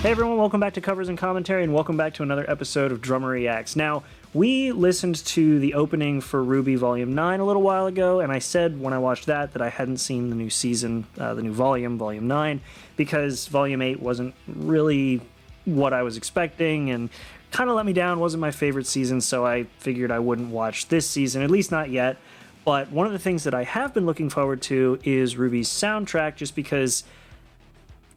Hey everyone, welcome back to Covers and Commentary, and welcome back to another episode of Drummer Reacts. Now, we listened to the opening for RWBY Volume 9 a little while ago, and I said when I watched that I hadn't seen the new season, the new volume, Volume 9, because Volume 8 wasn't really what I was expecting, and kind of let me down, wasn't my favorite season, so I figured I wouldn't watch this season, at least not yet. But one of the things that I have been looking forward to is RWBY's soundtrack, just because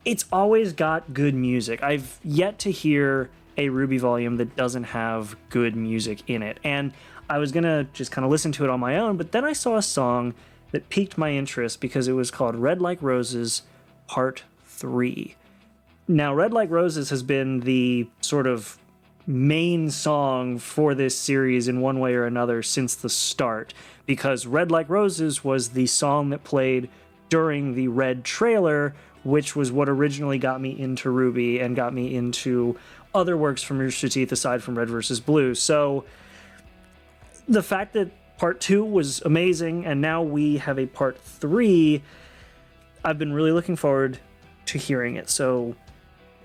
it's always got good music. I've yet to hear a RWBY volume that doesn't have good music in it. And I was going to just kind of listen to it on my own, but then I saw a song that piqued my interest because it was called Red Like Roses Part 3. Now, Red Like Roses has been the sort of main song for this series in one way or another since the start, because Red Like Roses was the song that played during the Red trailer, which was what originally got me into RWBY and got me into other works from Rooster Teeth aside from Red vs. Blue. So the fact that Part 2 was amazing, and now we have a Part 3, I've been really looking forward to hearing it. So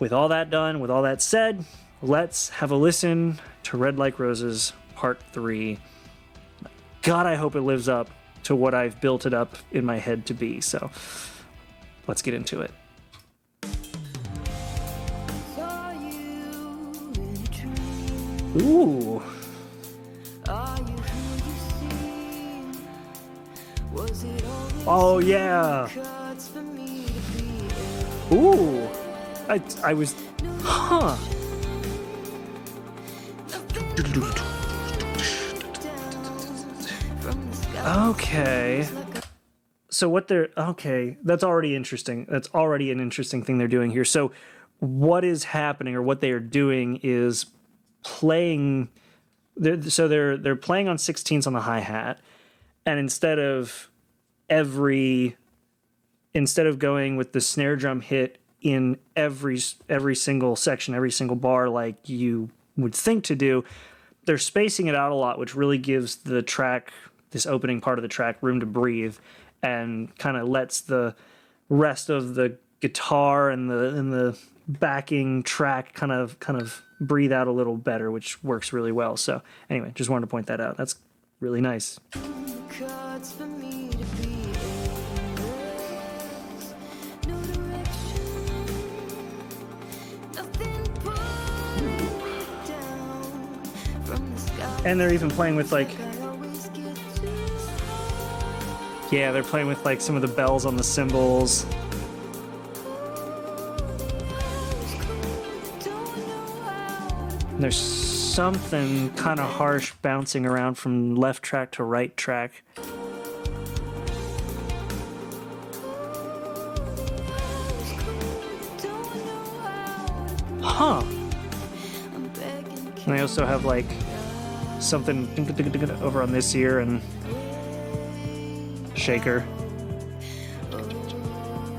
with all that done, with all that said, let's have a listen to Red Like Roses Part 3. God, I hope it lives up to what I've built it up in my head to be. So let's get into it. Ooh. Oh yeah. Ooh. I was. Huh. Okay. So what they're okay, that's already interesting. That's already an interesting thing they're doing here. So what is happening, or what they are doing, is playing. They're playing on 16ths on the hi-hat, and instead of going with the snare drum hit in every single section, every single bar like you would think to do, they're spacing it out a lot, which really gives the track, this opening part of the track, room to breathe, and kind of lets the rest of the guitar and the backing track kind of breathe out a little better, which works really well. So anyway, just wanted to point that out. That's really nice. And they're even playing with they're playing with some of the bells on the cymbals. And there's something kind of harsh bouncing around from left track to right track. Huh. And they also have something over on this ear and shaker.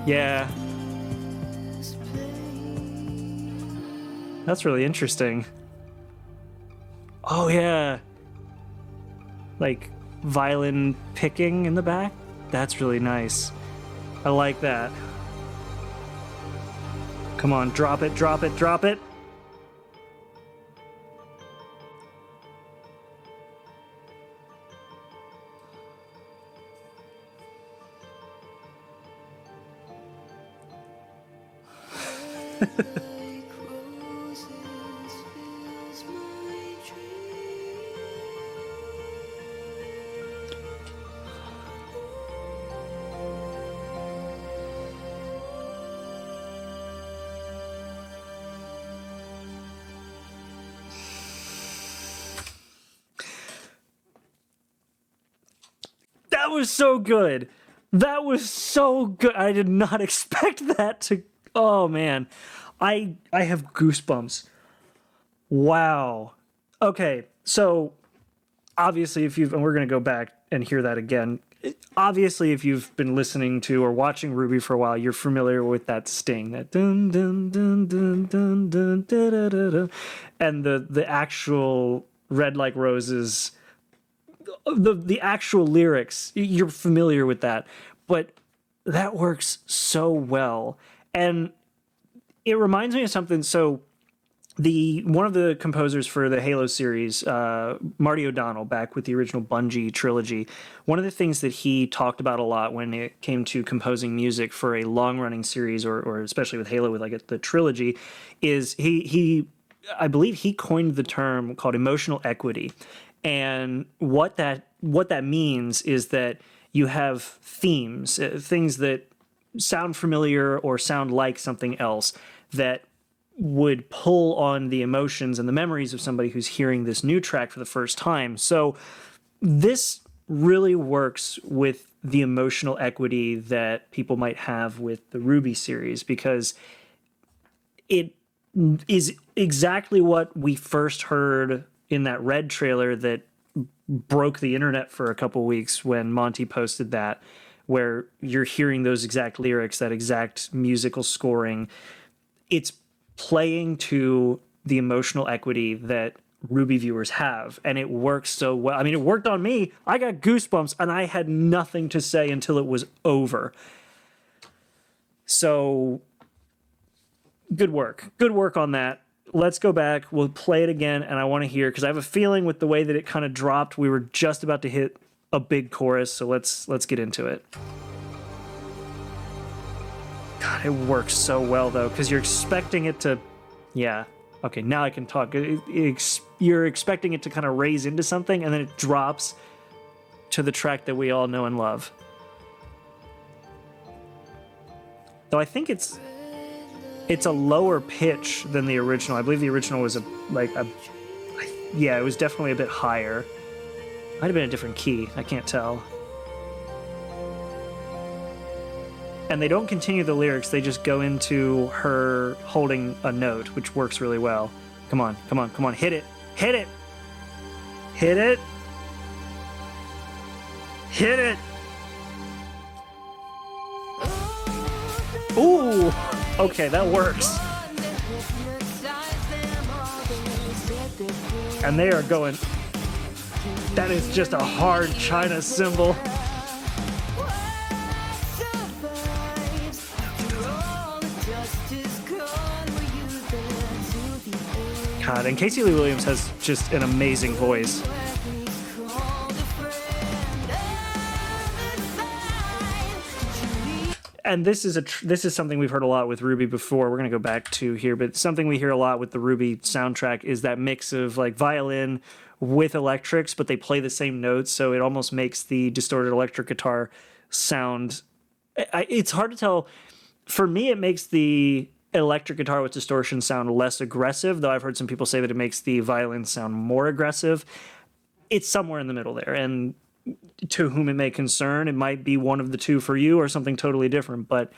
Yeah. That's really interesting. Oh yeah. Violin picking in the back? That's really nice. I like that. Come on, drop it, drop it, drop it. That was so good. That was so good. I did not expect that to. Oh man, I have goosebumps. Wow. Okay, so obviously, and we're gonna go back and hear that again. Obviously, if you've been listening to or watching RWBY for a while, you're familiar with that sting, that dun dun dun dun dun dun da da da da, and the actual Red Like Roses. The actual lyrics, you're familiar with that, but that works so well. And It reminds me of something. So one of the composers for the Halo series, Marty O'Donnell, back with the original Bungie trilogy, one of the things that he talked about a lot when it came to composing music for a long-running series, or especially with Halo, with like the trilogy, is he I believe he coined the term called emotional equity, and what that means is that you have themes, things that sound familiar or sound like something else that would pull on the emotions and the memories of somebody who's hearing this new track for the first time. So this really works with the emotional equity that people might have with the RWBY series, because it is exactly what we first heard in that Red trailer that broke the internet for a couple weeks when Monty posted that, where you're hearing those exact lyrics, that exact musical scoring. It's playing to the emotional equity that RWBY viewers have, and it works so well. I mean, it worked on me. I got goosebumps, and I had nothing to say until it was over. So, good work. Good work on that. Let's go back. We'll play it again, and I want to hear, because I have a feeling with the way that it kind of dropped, we were just about to hit a big chorus, so let's get into it. God, it works so well, though, because you're expecting it to... Yeah. Okay, now I can talk. You're expecting it to kind of raise into something, and then it drops to the track that we all know and love. Though I think it's a lower pitch than the original. I believe the original was yeah, it was definitely a bit higher. Might have been a different key. I can't tell. And they don't continue the lyrics. They just go into her holding a note, which works really well. Come on, come on, come on. Hit it. Hit it. Hit it. Hit it. Ooh. Okay, that works. And they are going... That is just a hard China cymbal. God, and Casey Lee Williams has just an amazing voice. And this is something we've heard a lot with RWBY before. We're going to go back to here, but something we hear a lot with the RWBY soundtrack is that mix of like violin with electrics, but they play the same notes, so it almost makes the distorted electric guitar sound... It's hard to tell. For me, it makes the electric guitar with distortion sound less aggressive, though I've heard some people say that it makes the violin sound more aggressive. It's somewhere in the middle there, and to whom it may concern, it might be one of the two for you or something totally different, but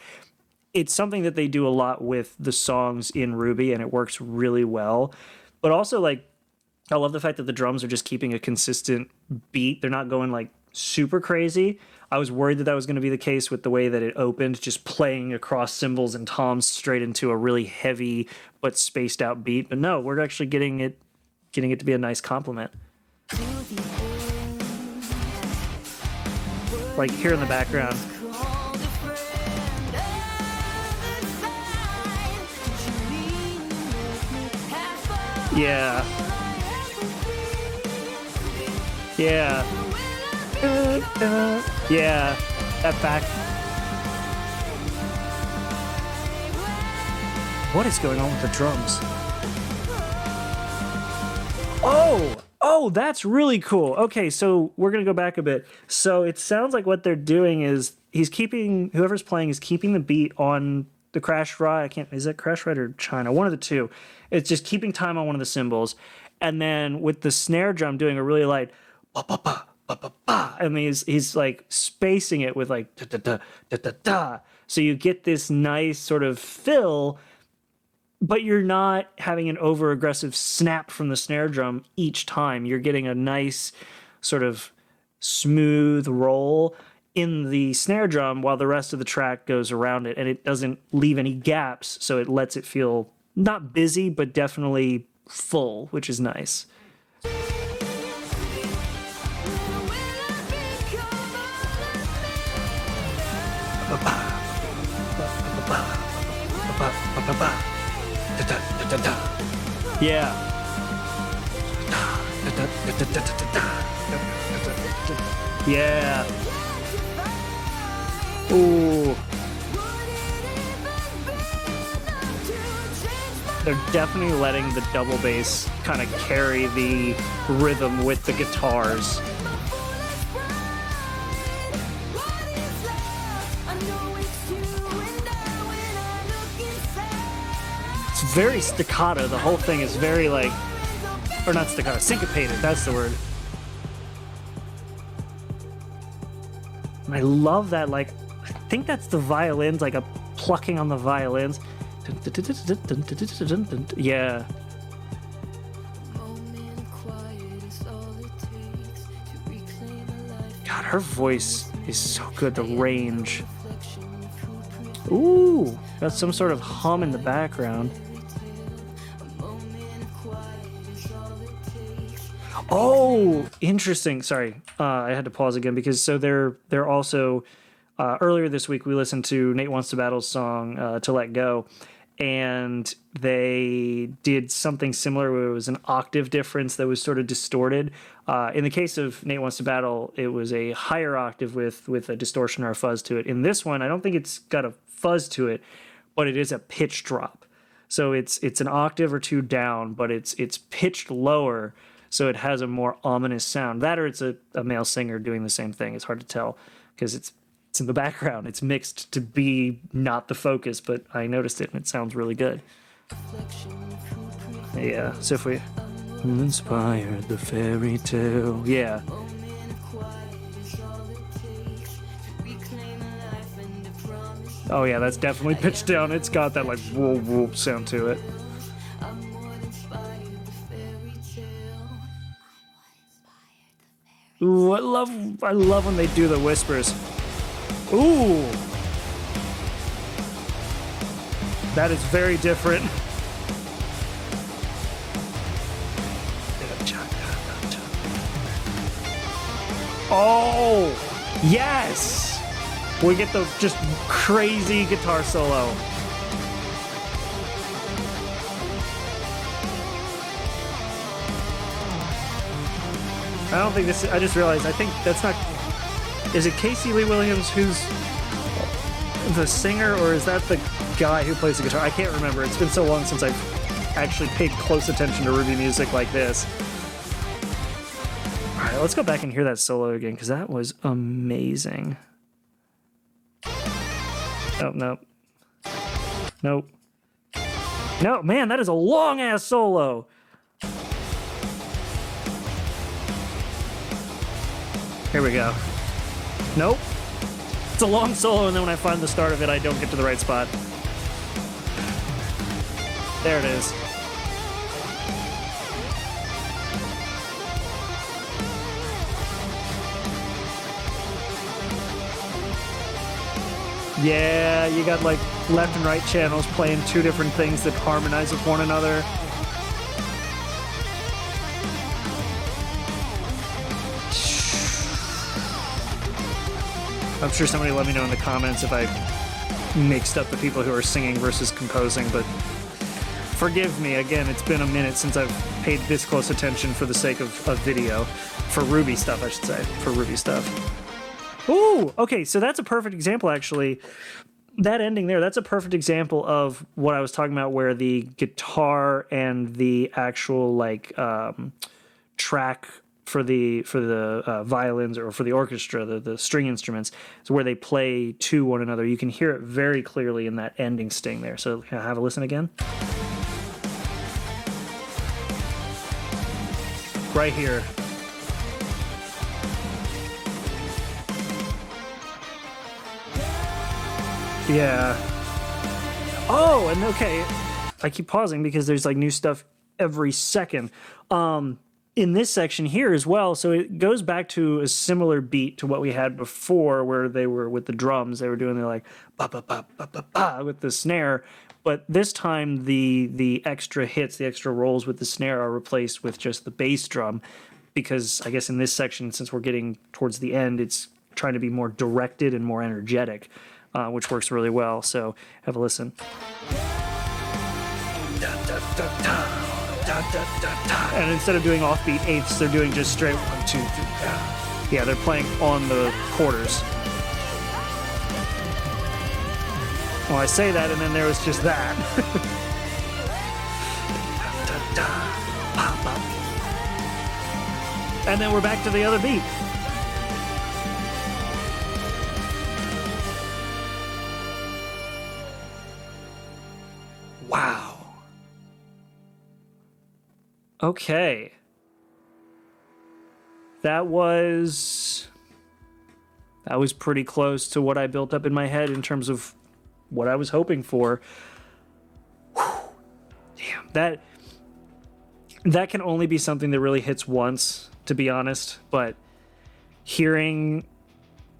it's something that they do a lot with the songs in RWBY, and it works really well. But also, like, I love the fact that the drums are just keeping a consistent beat. They're not going like super crazy. I was worried that that was going to be the case with the way that it opened, just playing across cymbals and toms straight into a really heavy but spaced out beat. But no, we're actually getting it to be a nice compliment. Like here in the background. Yeah. Yeah. Yeah. That back. What is going on with the drums? Oh, that's really cool. Okay, so we're going to go back a bit. So it sounds like what they're doing is whoever's playing is keeping the beat on the Crash Ride. Is that Crash Ride or China? One of the two. It's just keeping time on one of the cymbals. And then with the snare drum doing a really light ba ba ba ba ba ba. And he's like spacing it with like da da da da da da. So you get this nice sort of fill, but you're not having an over-aggressive snap from the snare drum each time. You're getting a nice sort of smooth roll in the snare drum while the rest of the track goes around it, and it doesn't leave any gaps, so it lets it feel not busy, but definitely full, which is nice. Yeah. Yeah. Ooh. They're definitely letting the double bass kind of carry the rhythm with the guitars. It's very staccato. The whole thing is very like, or not staccato, syncopated, that's the word. And I love that, like, I think that's the violins, like a plucking on the violins. Yeah. God, her voice is so good, the range. Ooh, got some sort of hum in the background. Oh, interesting. Sorry, I had to pause again because so they're also earlier this week we listened to Nate Wants to Battle's song "To Let Go," and they did something similar where it was an octave difference that was sort of distorted. In the case of Nate Wants to Battle, it was a higher octave with a distortion or a fuzz to it. In this one, I don't think it's got a fuzz to it, but it is a pitch drop. So it's an octave or two down, but it's pitched lower. So it has a more ominous sound. That or it's a male singer doing the same thing. It's hard to tell because it's in the background. It's mixed to be not the focus, but I noticed it and it sounds really good. Yeah, so if we inspired the fairy tale. Yeah. Oh yeah, that's definitely pitched down. It's got that like whoop whoop sound to it. Ooh, I love when they do the whispers. Ooh. That is very different. Oh, yes. We get the just crazy guitar solo. I don't think this is, I just realized, I think that's not, is it Casey Lee Williams who's the singer, or is that the guy who plays the guitar? I can't remember. It's been so long since I've actually paid close attention to RWBY music like this. All right, let's go back and hear that solo again, because that was amazing. Oh, no. Nope. No, man, that is a long-ass solo. Here we go. Nope. It's a long solo, and then when I find the start of it, I don't get to the right spot. There it is. Yeah, you got like left and right channels playing two different things that harmonize with one another. I'm sure somebody let me know in the comments if I mixed up the people who are singing versus composing, but forgive me. Again, it's been a minute since I've paid this close attention for the sake of video. For RWBY stuff, I should say. For RWBY stuff. Ooh, okay, so that's a perfect example, actually. That ending there, that's a perfect example of what I was talking about, where the guitar and the actual, like, track for the violins or for the orchestra, the string instruments, is where they play to one another. You can hear it very clearly in that ending sting there. So can I have a listen again? Right here. Yeah. Oh, and okay, I keep pausing because there's like new stuff every second. In this section here as well, so it goes back to a similar beat to what we had before, where they were with the drums. They were doing their like ba ba ba ba ba ba with the snare, but this time the extra hits, the extra rolls with the snare are replaced with just the bass drum, because I guess in this section, since we're getting towards the end, it's trying to be more directed and more energetic, which works really well. So have a listen. Da, da, da, da, da. And instead of doing offbeat eighths, they're doing just straight 1, 2, 3. Yeah, they're playing on the quarters. Well, I say that, and then there was just that. And then we're back to the other beat. Wow. Okay. That was pretty close to what I built up in my head in terms of what I was hoping for. Whew. Damn, that can only be something that really hits once, to be honest, but hearing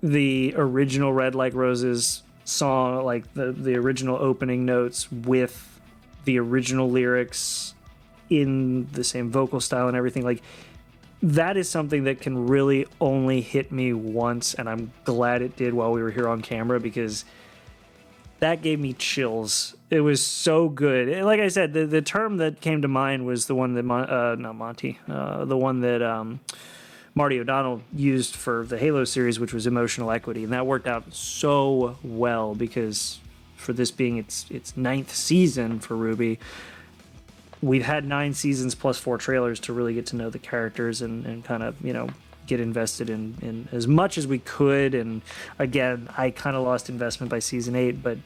the original Red Like Roses song, like the original opening notes with the original lyrics in the same vocal style and everything, like, that is something that can really only hit me once, and I'm glad it did while we were here on camera, because that gave me chills. It was so good. Like I said, the term that came to mind was the one that the one that Marty O'Donnell used for the Halo series, which was emotional equity, and that worked out so well, because for this being its 9th season for RWBY, we've had 9 seasons plus 4 trailers to really get to know the characters and kind of, you know, get invested in as much as we could. And again, I kind of lost investment by season 8, but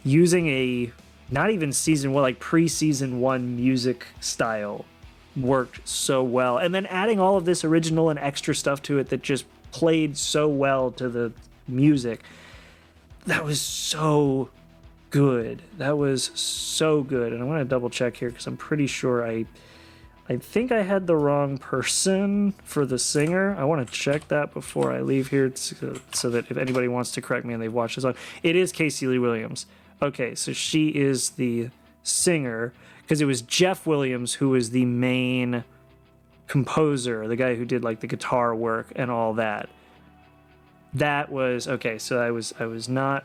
using a not even season 1, like pre-season 1 music style worked so well, and then adding all of this original and extra stuff to it that just played so well to the music, that was so good. That was so good. And I want to double check here, because I'm pretty sure I think I had the wrong person for the singer. I want to check that before I leave here, so that if anybody wants to correct me and they've watched this on, it is Casey Lee Williams. Okay, so she is the singer, because it was Jeff Williams who was the main composer, the guy who did like the guitar work and all that. That was okay. So I was not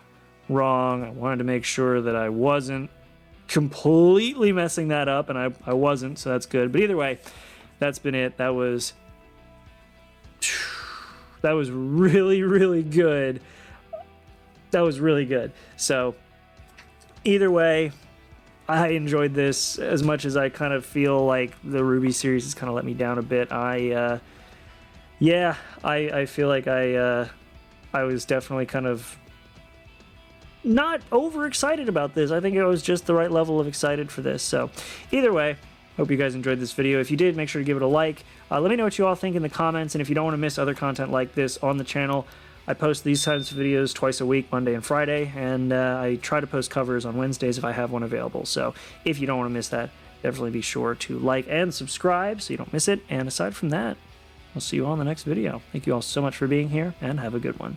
wrong. I wanted to make sure that I wasn't completely messing that up, and I wasn't, so that's good. But either way, that's been it. That was really, really good. That was really good. So either way, I enjoyed this as much as I kind of feel like the RWBY series has kind of let me down a bit. I feel like I was definitely kind of not overexcited about this. I think it was just the right level of excited for this. So either way, hope you guys enjoyed this video. If you did, make sure to give it a like. Let me know what you all think in the comments, and if you don't want to miss other content like this on the channel, I post these kinds of videos twice a week, Monday and Friday, and I try to post covers on Wednesdays if I have one available. So if you don't want to miss that, definitely be sure to like and subscribe so you don't miss it. And aside from that, I'll see you all in the next video. Thank you all so much for being here, and have a good one.